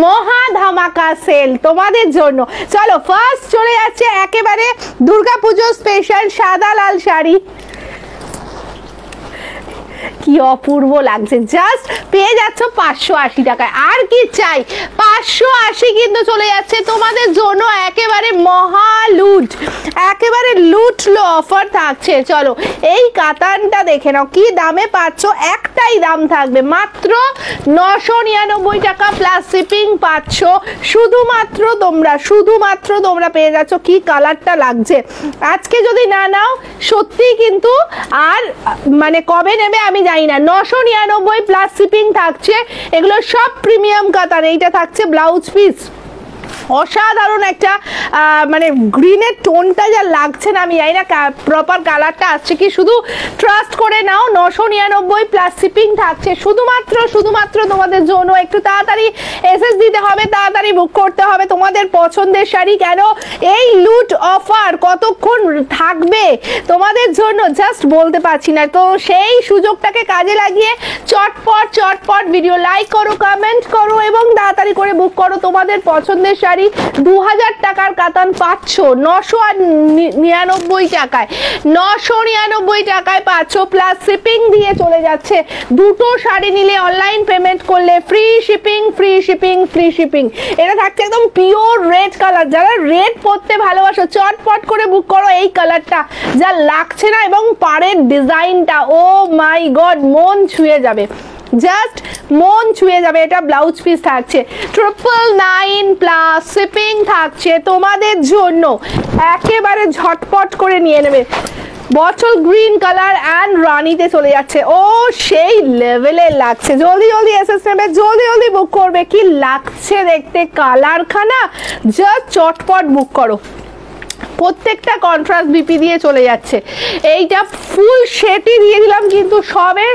মহা ধামাকা সেল তোমাদের জন্য। চলো ফার্স্ট চলে যাচ্ছে একেবারে দুর্গাপুজো স্পেশাল সাদা লাল শাড়ি। কি অপূর্ব লাগছে, জাস্ট পেয়ে যাচ্ছ 580 টাকায়। আর কি চাই, 580 কিন্তু চলে যাচ্ছে তোমাদের জন্য একেবারে মহা লুট, একেবারে লুটলো অফার থাকছে। চলো এই কাতানটা দেখে নাও কি দামে পাচ্ছ, একটাই দাম থাকবে মাত্র 999 টাকা প্লাস শিপিং পাচ্ছ। শুধুমাত্র তোমরা পেয়ে যাচ্ছ। কি কালারটা লাগছে, আজকে যদি না নাও সত্যি কিন্তু আর মানে কবে নেবে আমি জানি না। 999 প্লাস শিপিং থাকছে, এগুলো সব প্রিমিয়াম কাতান। এইটা থাকছে ব্লাউজ পিস, অসাধারণ একটা মানে গ্রিনের টোনটা যা লাগছে না আমি জানি না প্রপার কালারটা আসছে কি, শুধু ট্রাস্ট করে নাও। 999 প্লাস শিপিং থাকছে শুধুমাত্র তোমাদের জন্য। একটু তাড়াতাড়ি এসএস দিতে হবে, তাড়াতাড়ি বুক করতে হবে তোমাদের পছন্দের শাড়ি। কেন এই লুট অফার কতক্ষণ থাকবে তোমাদের জন্য জাস্ট বলতে পারছি না। তো সেই সুযোগটাকে কাজে লাগিয়ে চটপট ভিডিও লাইক করো, কমেন্ট করো এবং তাড়াতাড়ি করে বুক করো তোমাদের পছন্দের শাড়ি। 2000 টাকার কাতান পাচ্ছ 999 টাকায়, 999 টাকায় পাচ্ছ প্লাস শিপিং দিয়ে চলে যাচ্ছে। দুটো শাড়ি নিলে অনলাইন পেমেন্ট করলে ফ্রি শিপিং। এটা থাকছে একদম পিওর রেড কালার। যারা রেড পরতে ভালোবাসো চটপট করে বুক করো। এই কালারটা যা লাগছে না এবং পাড়ের ডিজাইনটা, ও মাই গড, মন ছুঁয়ে যাবে, জাস্ট মন ছুঁয়ে যাবে। এটা ব্লাউজ পিস থাকছে 999 প্লাস শিপিং থাকছে তোমাদের জন্য। একেবারে ঝটপট করে নিয়ে নেবে। বটল গ্রিন কালার অ্যান্ড রানিতে চলে যাচ্ছে, ও সেই লেভেলে লাগছে। জলদি এসএস নেবে, জলদি বুক করবে। কি লাগছে দেখতে কালারখানা, জাস্ট চটপট বুক করো। প্রত্যেকটা কন্ট্রাস্ট বিপি দিয়ে চলে যাচ্ছে। এইটা ফুল সেটই দিয়ে দিলাম কিন্তু সবে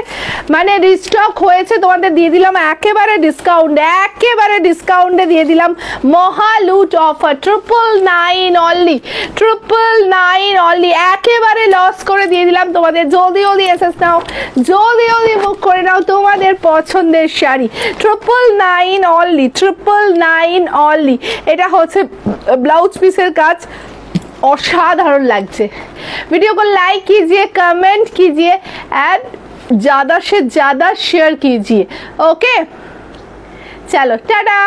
মানে রিস্টক হয়েছে, তোমাদের দিয়ে দিলাম একেবারে ডিসকাউন্টে দিয়ে দিলাম মহা লুট অফার 999 অনলি, একেবারে লস করে দিয়ে দিলাম তোমাদের। জলদি এসএস নাও, জলদি বুক করে নাও তোমাদের পছন্দের শাড়ি। 999 অনলি। এটা হচ্ছে ব্লাউজ পিসের কাজ, असाधारण लगছে। वीडियो को लाइक कीजिए, कमेंट कीजिए एंड ज़्यादा से ज़्यादा शेयर कीजिए। ओके चलो टाटा।